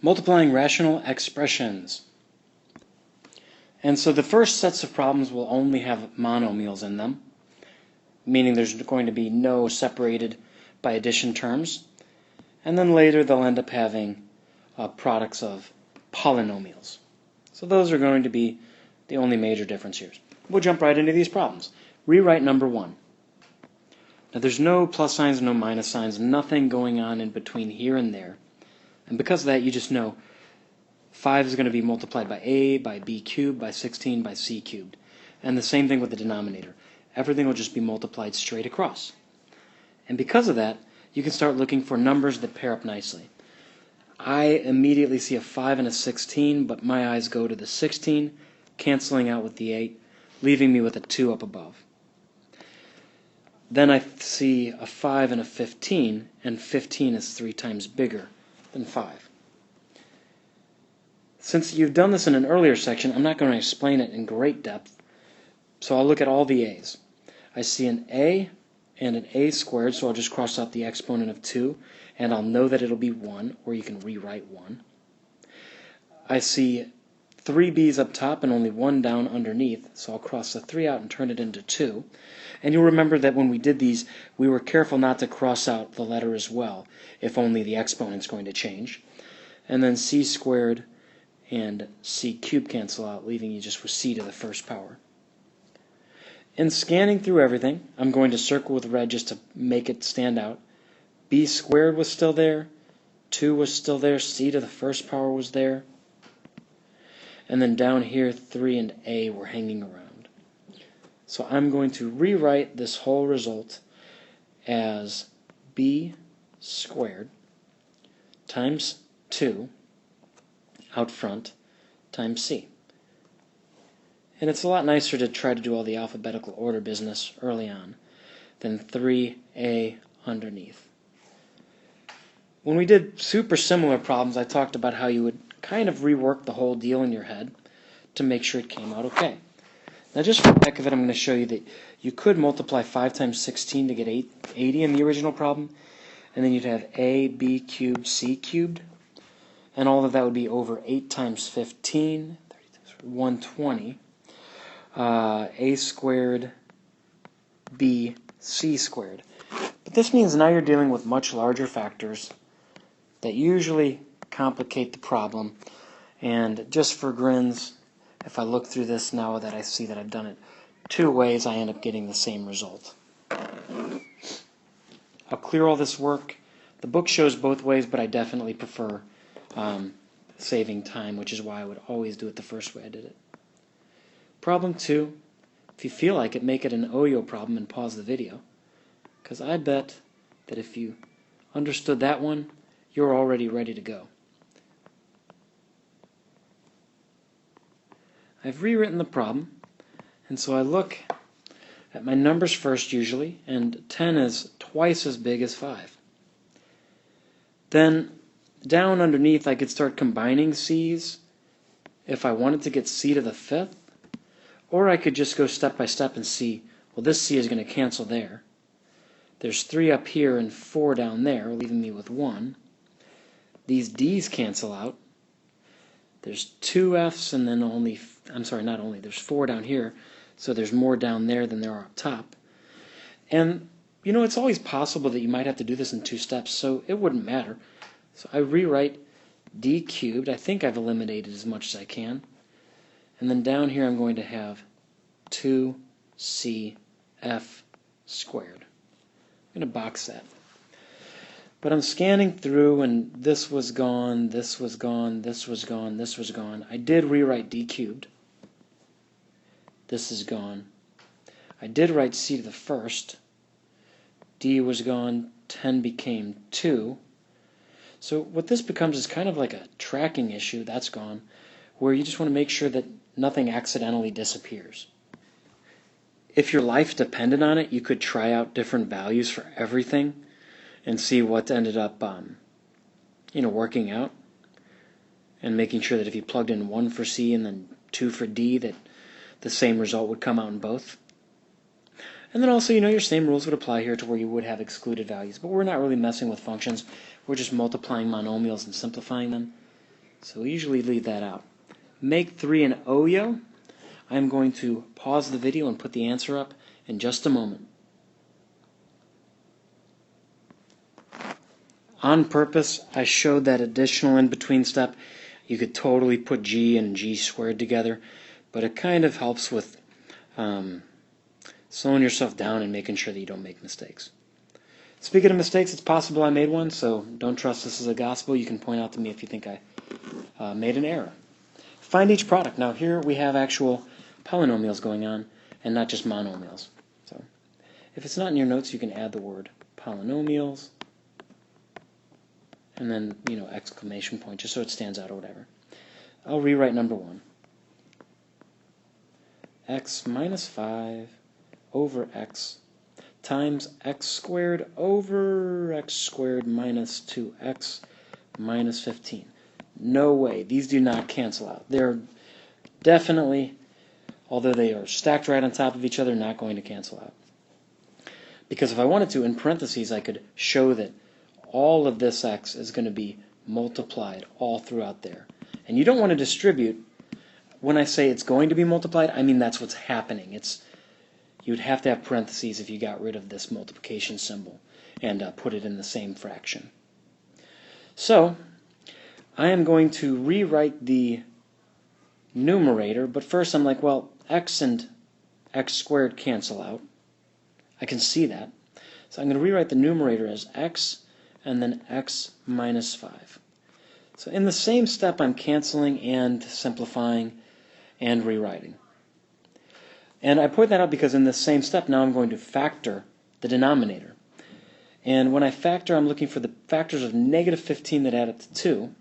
multiplying rational expressions. And so the first sets of problems will only have monomials in them, meaning there's going to be no separated by addition terms. And then later they'll end up having products of polynomials. So those are going to be the only major difference here. We'll jump right into these problems. Rewrite number 1. Now there's no plus signs, no minus signs, nothing going on in between here and there. And because of that, you just know 5 is going to be multiplied by a, by b cubed, by 16, by c cubed. And the same thing with the denominator. Everything will just be multiplied straight across. And because of that, you can start looking for numbers that pair up nicely. I immediately see a 5 and a 16, but my eyes go to the 16, canceling out with the 8, leaving me with a 2 up above. Then I see a 5 and a 15, and 15 is 3 times bigger than 5. Since you've done this in an earlier section, I'm not going to explain it in great depth, so I'll look at all the a's. I see an a and an a squared, so I'll just cross out the exponent of 2, and I'll know that it'll be 1, or you can rewrite 1. I see 3 b's up top and only 1 down underneath, so I'll cross the 3 out and turn it into 2. And you'll remember that when we did these, we were careful not to cross out the letter as well, if only the exponent's going to change. And then c squared and c cubed cancel out, leaving you just with c to the first power. In scanning through everything, I'm going to circle with red just to make it stand out. B squared was still there, 2 was still there, c to the first power was there, and then down here 3 and a were hanging around. So I'm going to rewrite this whole result as b squared times 2 out front times c. And it's a lot nicer to try to do all the alphabetical order business early on than 3a underneath. When we did super similar problems, I talked about how you would kind of rework the whole deal in your head to make sure it came out okay. Now just for the heck of it, I'm going to show you that you could multiply 5 times 16 to get 80 in the original problem, and then you'd have a, b cubed, c cubed, and all of that would be over 8 times 15, 120. A squared, b, c squared. But this means now you're dealing with much larger factors that usually complicate the problem. And just for grins, if I look through this now that I see that I've done it 2 ways, I end up getting the same result. I'll clear all this work. The book shows both ways, but I definitely prefer saving time, which is why I would always do it the first way I did it. Problem 2, if you feel like it, make it an OYO problem and pause the video, because I bet that if you understood that one, you're already ready to go. I've rewritten the problem, and so I look at my numbers first usually, and 10 is twice as big as 5. Then down underneath I could start combining c's if I wanted to get c to the 5th. Or I could just go step by step and see, well, this c is going to cancel there. There's 3 up here and 4 down there, leaving me with 1. These d's cancel out. There's 2 f's and then there's 4 down here, so there's more down there than there are up top. And, you know, it's always possible that you might have to do this in 2 steps, so it wouldn't matter. So I rewrite d cubed. I think I've eliminated as much as I can. And then down here I'm going to have 2cf squared. I'm going to box that. But I'm scanning through, and this was gone, this was gone, this was gone, this was gone. I did rewrite d cubed. This is gone. I did write c to the first. d was gone, 10 became 2. So what this becomes is kind of like a tracking issue. That's gone, where you just want to make sure that nothing accidentally disappears. If your life depended on it, you could try out different values for everything and see what ended up working out, and making sure that if you plugged in 1 for C and then 2 for D, that the same result would come out in both. And then also, your same rules would apply here to where you would have excluded values. But we're not really messing with functions. We're just multiplying monomials and simplifying them. So we usually leave that out. Make 3 an OYO. I'm going to pause the video and put the answer up in just a moment. On purpose, I showed that additional in-between step. You could totally put g and g squared together, but it kind of helps with slowing yourself down and making sure that you don't make mistakes. Speaking of mistakes, it's possible I made one, so don't trust this as a gospel. You can point out to me if you think I made an error. Find each product. Now here we have actual polynomials going on and not just monomials. So if it's not in your notes, you can add the word polynomials and then, exclamation point, just so it stands out or whatever. I'll rewrite number 1. X minus 5 over x times x squared over x squared minus 2x minus 15. No way. These do not cancel out. They're definitely, although they are stacked right on top of each other, not going to cancel out. Because if I wanted to, in parentheses, I could show that all of this x is going to be multiplied all throughout there. And you don't want to distribute. When I say it's going to be multiplied, I mean that's what's happening. You would have to have parentheses if you got rid of this multiplication symbol and put it in the same fraction. So I am going to rewrite the numerator, but first I'm like, well, x and x squared cancel out. I can see that. So I'm going to rewrite the numerator as x and then x minus 5. So in the same step, I'm canceling and simplifying and rewriting. And I point that out because in this same step, now I'm going to factor the denominator. And when I factor, I'm looking for the factors of negative 15 that add up to 2.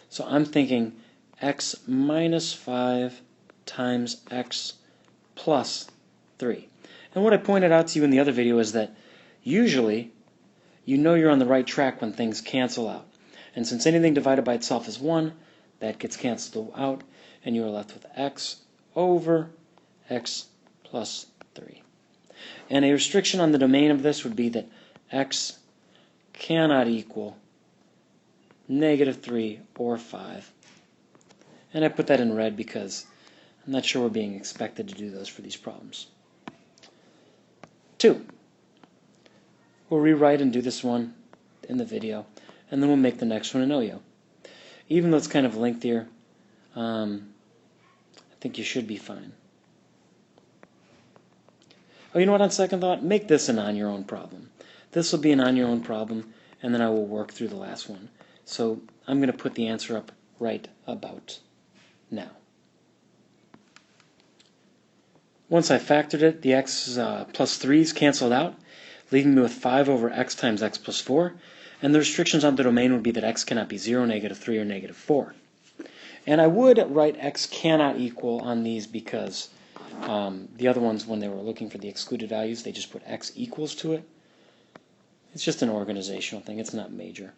So I'm thinking x minus 5 times x plus 3. And what I pointed out to you in the other video is that usually you know you're on the right track when things cancel out. And since anything divided by itself is 1, that gets canceled out, and you are left with x over x plus 3. And a restriction on the domain of this would be that x cannot equal negative 3 or 5. And I put that in red because I'm not sure we're being expected to do those for these problems. 2. We'll rewrite and do this one in the video, and then we'll make the next one an OYO. Even though it's kind of lengthier, I think you should be fine. Oh, you know what, on second thought? Make this an on-your-own problem. This will be an on-your-own problem, and then I will work through the last one. So I'm going to put the answer up right about now. Once I factored it, the x plus 3's canceled out, leaving me with 5 over x times x plus 4. And the restrictions on the domain would be that x cannot be 0, negative 3, or negative 4. And I would write x cannot equal on these because the other ones, when they were looking for the excluded values, they just put x equals to it. It's just an organizational thing. It's not major.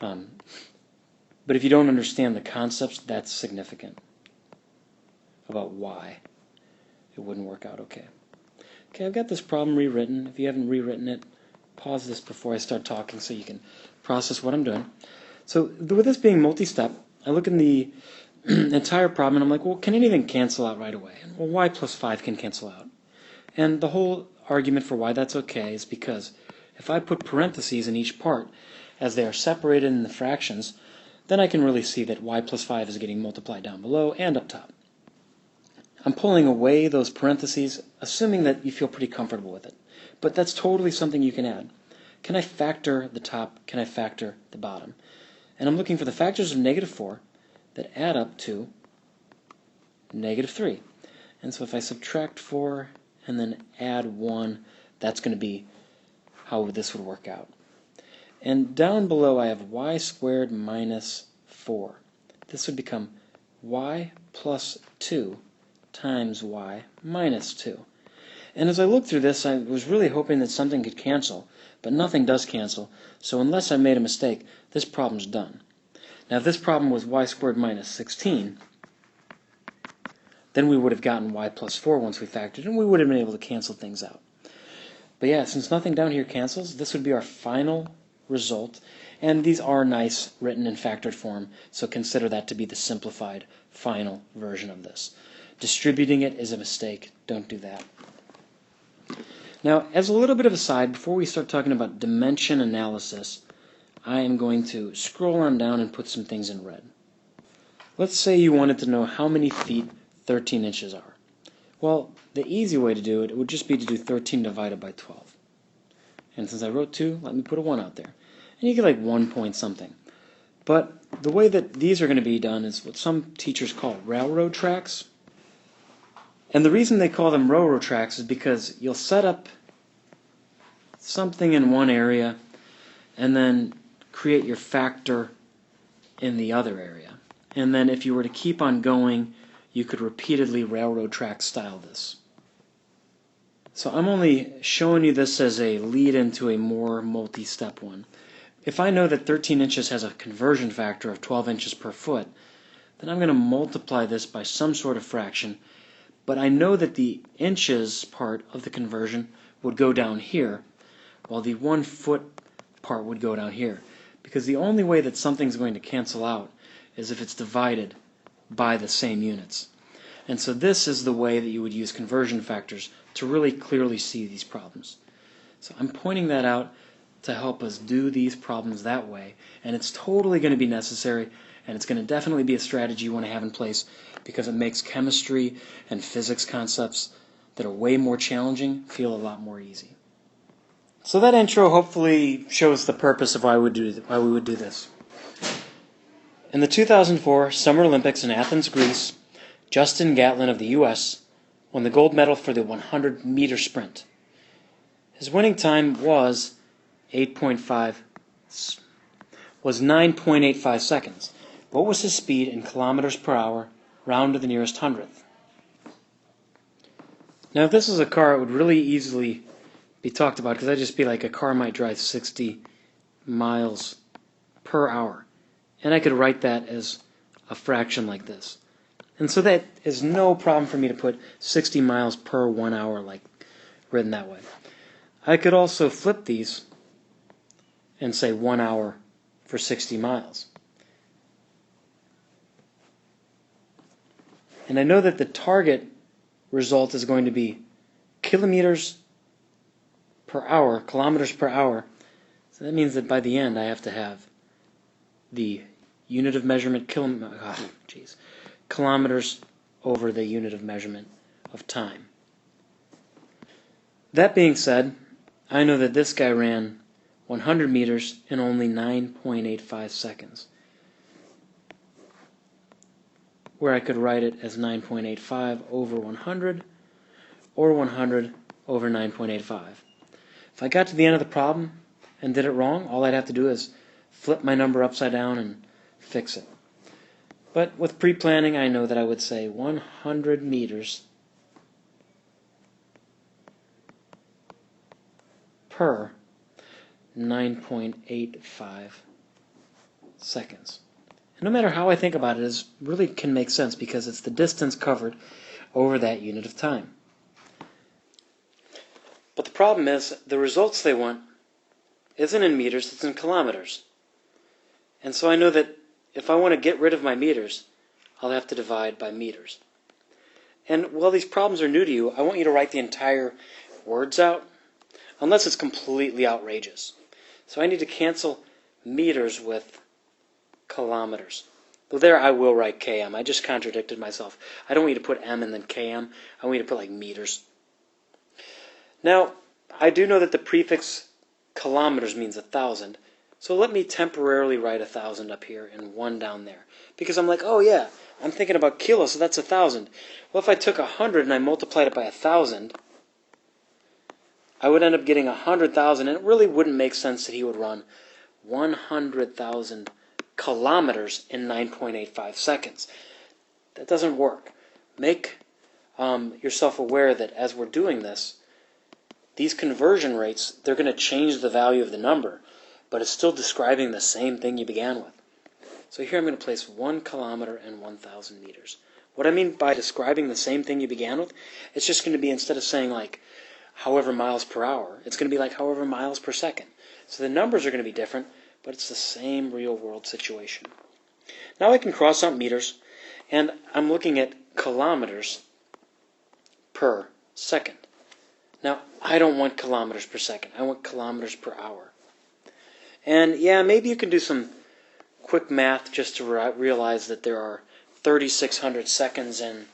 But if you don't understand the concepts, that's significant about why it wouldn't work out okay. Okay, I've got this problem rewritten. If you haven't rewritten it, pause this before I start talking so you can process what I'm doing. So with this being multi-step, I look in the entire problem and I'm like, well, can anything cancel out right away? Well, y plus 5 can cancel out. And the whole argument for why that's okay is because if I put parentheses in each part as they are separated in the fractions, then I can really see that y plus 5 is getting multiplied down below and up top. I'm pulling away those parentheses, assuming that you feel pretty comfortable with it. But that's totally something you can add. Can I factor the top? Can I factor the bottom? And I'm looking for the factors of negative 4 that add up to negative 3. And so if I subtract 4 and then add 1, that's going to be how this would work out. And down below I have y squared minus 4. This would become y plus 2 times y minus 2. And as I looked through this, I was really hoping that something could cancel, but nothing does cancel. So unless I made a mistake, this problem's done. Now if this problem was y squared minus 16, then we would have gotten y plus 4 once we factored, and we would have been able to cancel things out. But yeah, since nothing down here cancels, this would be our final result. And these are nice written in factored form, so consider that to be the simplified final version of this. Distributing it is a mistake. Don't do that. Now, as a little bit of a side, before we start talking about dimension analysis, I am going to scroll on down and put some things in red. Let's say you wanted to know how many feet 13 inches are. Well, the easy way to do it would just be to do 13 divided by 12. And since I wrote 2, let me put a 1 out there. And you get like 1 point something. But the way that these are going to be done is what some teachers call railroad tracks. And the reason they call them railroad tracks is because you'll set up something in one area and then create your factor in the other area. And then if you were to keep on going, you could repeatedly railroad track style this. So I'm only showing you this as a lead into a more multi-step one. If I know that 13 inches has a conversion factor of 12 inches per foot, then I'm going to multiply this by some sort of fraction, but I know that the inches part of the conversion would go down here, while the 1 foot part would go down here. Because the only way that something's going to cancel out is if it's divided by the same units. And so this is the way that you would use conversion factors to really clearly see these problems. So I'm pointing that out to help us do these problems that way, and it's totally going to be necessary, and it's going to definitely be a strategy you want to have in place because it makes chemistry and physics concepts that are way more challenging feel a lot more easy. So that intro hopefully shows the purpose of why we would do this. In the 2004 Summer Olympics in Athens, Greece, Justin Gatlin of the U.S. won the gold medal for the 100-meter sprint. His winning time was 9.85 seconds. What was his speed in kilometers per hour, round to the nearest hundredth? Now, if this was a car, it would really easily be talked about because I'd just be like a car might drive 60 miles per hour. And I could write that as a fraction like this. And so that is no problem for me to put 60 miles per 1 hour like written that way. I could also flip these and say 1 hour for 60 miles. And I know that the target result is going to be kilometers per hour, kilometers per hour. So that means that by the end I have to have the unit of measurement, kilometers over the unit of measurement of time. That being said, I know that this guy ran 100 meters in only 9.85 seconds, where I could write it as 9.85 over 100 or 100 over 9.85. If I got to the end of the problem and did it wrong, all I'd have to do is flip my number upside down and fix it. But with pre-planning, I know that I would say 100 meters per 9.85 seconds. And no matter how I think about it, it really can make sense because it's the distance covered over that unit of time. But the problem is, the results they want isn't in meters, it's in kilometers. And so I know that if I want to get rid of my meters, I'll have to divide by meters. And while these problems are new to you, I want you to write the entire words out, unless it's completely outrageous. So I need to cancel meters with kilometers. Though there I will write km. I just contradicted myself. I don't want you to put m and then km. I want you to put like meters. Now, I do know that the prefix kilometers means 1,000. So let me temporarily write 1,000 up here and 1 down there. Because I'm like, oh yeah, I'm thinking about kilos, so that's 1,000. Well, if I took 100 and I multiplied it by 1,000, I would end up getting 100,000, and it really wouldn't make sense that he would run 100,000 kilometers in 9.85 seconds. That doesn't work. Make yourself aware that as we're doing this, these conversion rates, they're going to change the value of the number, but it's still describing the same thing you began with. So here I'm going to place 1 kilometer and 1,000 meters. What I mean by describing the same thing you began with, it's just going to be, instead of saying like however miles per hour, it's going to be like however miles per second. So the numbers are going to be different, but it's the same real-world situation. Now I can cross out meters, and I'm looking at kilometers per second. Now, I don't want kilometers per second. I want kilometers per hour. And yeah, maybe you can do some quick math just to realize that there are 3,600 seconds in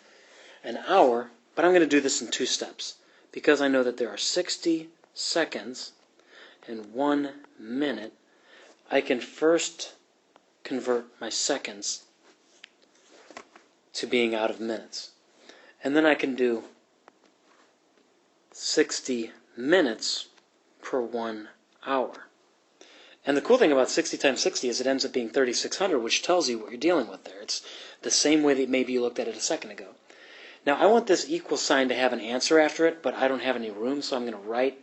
an hour, but I'm going to do this in 2 steps because I know that there are 60 seconds in 1 minute. I can first convert my seconds to being out of minutes. And then I can do 60 minutes per 1 hour. And the cool thing about 60 times 60 is it ends up being 3,600, which tells you what you're dealing with there. It's the same way that maybe you looked at it a second ago. Now, I want this equal sign to have an answer after it, but I don't have any room, so I'm going to write,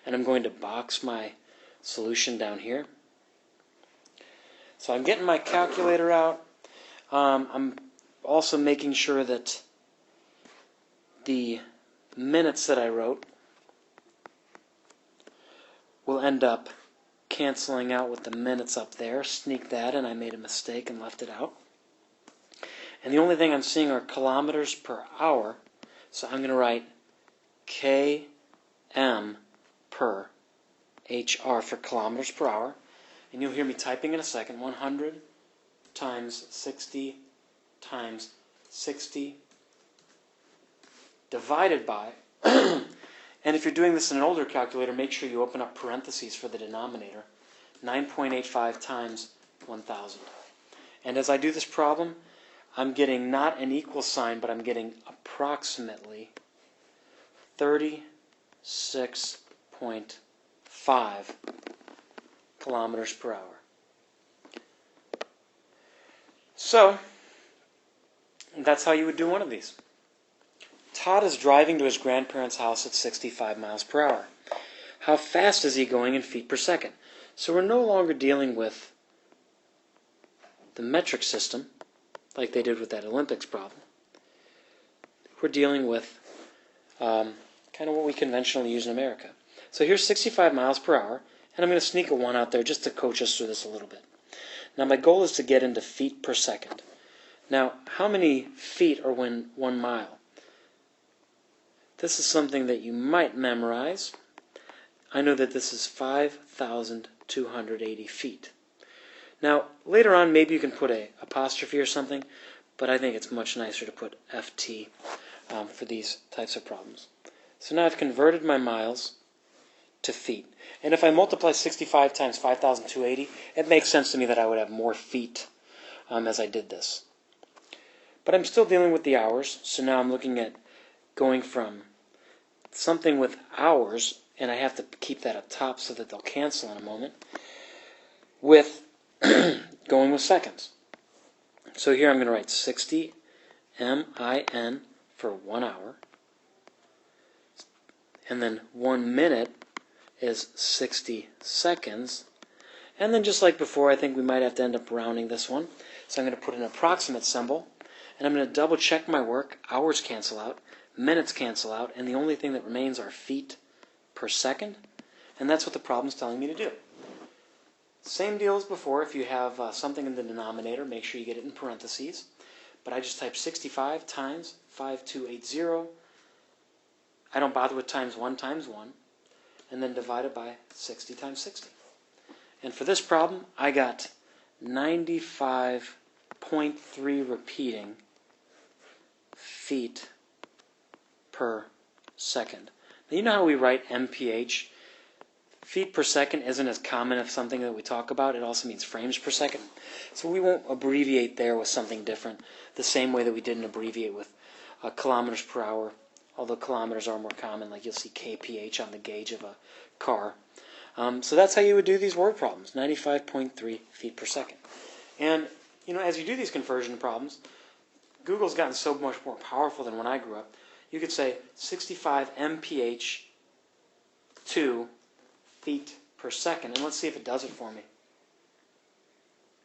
and I'm going to box my solution down here. So I'm getting my calculator out. I'm also making sure that the minutes that I wrote will end up canceling out with the minutes up there. Sneak that in. I made a mistake and left it out. And the only thing I'm seeing are kilometers per hour. So I'm going to write km per HR for kilometers per hour. And you'll hear me typing in a second. 100 times 60 times 60 divided by, and if you're doing this in an older calculator, make sure you open up parentheses for the denominator, 9.85 times 1,000. And as I do this problem, I'm getting not an equal sign, but I'm getting approximately 36.5 kilometers per hour. So, that's how you would do one of these. Todd is driving to his grandparents' house at 65 miles per hour. How fast is he going in feet per second? So we're no longer dealing with the metric system, like they did with that Olympics problem. We're dealing with kind of what we conventionally use in America. So here's 65 miles per hour, and I'm going to sneak a 1 out there just to coach us through this a little bit. Now my goal is to get into feet per second. Now, how many feet are 1 mile? This is something that you might memorize. I know that this is 5,280 feet. Now, later on, maybe you can put an apostrophe or something, but I think it's much nicer to put FT for these types of problems. So now I've converted my miles to feet. And if I multiply 65 times 5,280, it makes sense to me that I would have more feet as I did this. But I'm still dealing with the hours, so now I'm looking at going from something with hours, and I have to keep that up top so that they'll cancel in a moment, with going with seconds. So here I'm going to write 60 MIN for 1 hour, and then 1 minute is 60 seconds, and then just like before, I think we might have to end up rounding this one, so I'm going to put an approximate symbol, and I'm going to double check my work. Hours cancel out, minutes cancel out, and the only thing that remains are feet per second, and that's what the problem's telling me to do. Same deal as before. If you have something in the denominator, make sure you get it in parentheses, but I just type 65 times 5280. I don't bother with times 1 times 1, and then divide it by 60 times 60. And for this problem, I got 95.3 repeating feet per second. Now, you know how we write MPH? Feet per second isn't as common as something that we talk about. It also means frames per second. So we won't abbreviate there with something different, the same way that we didn't abbreviate with kilometers per hour, although kilometers are more common, like you'll see kph on the gauge of a car. So that's how you would do these word problems, 95.3 feet per second. And, you know, as you do these conversion problems, Google's gotten so much more powerful than when I grew up. You could say 65 mph to feet per second, and let's see if it does it for me.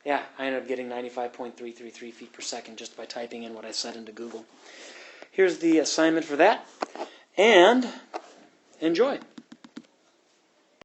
Yeah, I ended up getting 95.333 feet per second just by typing in what I said into Google. Here's the assignment for that, and enjoy.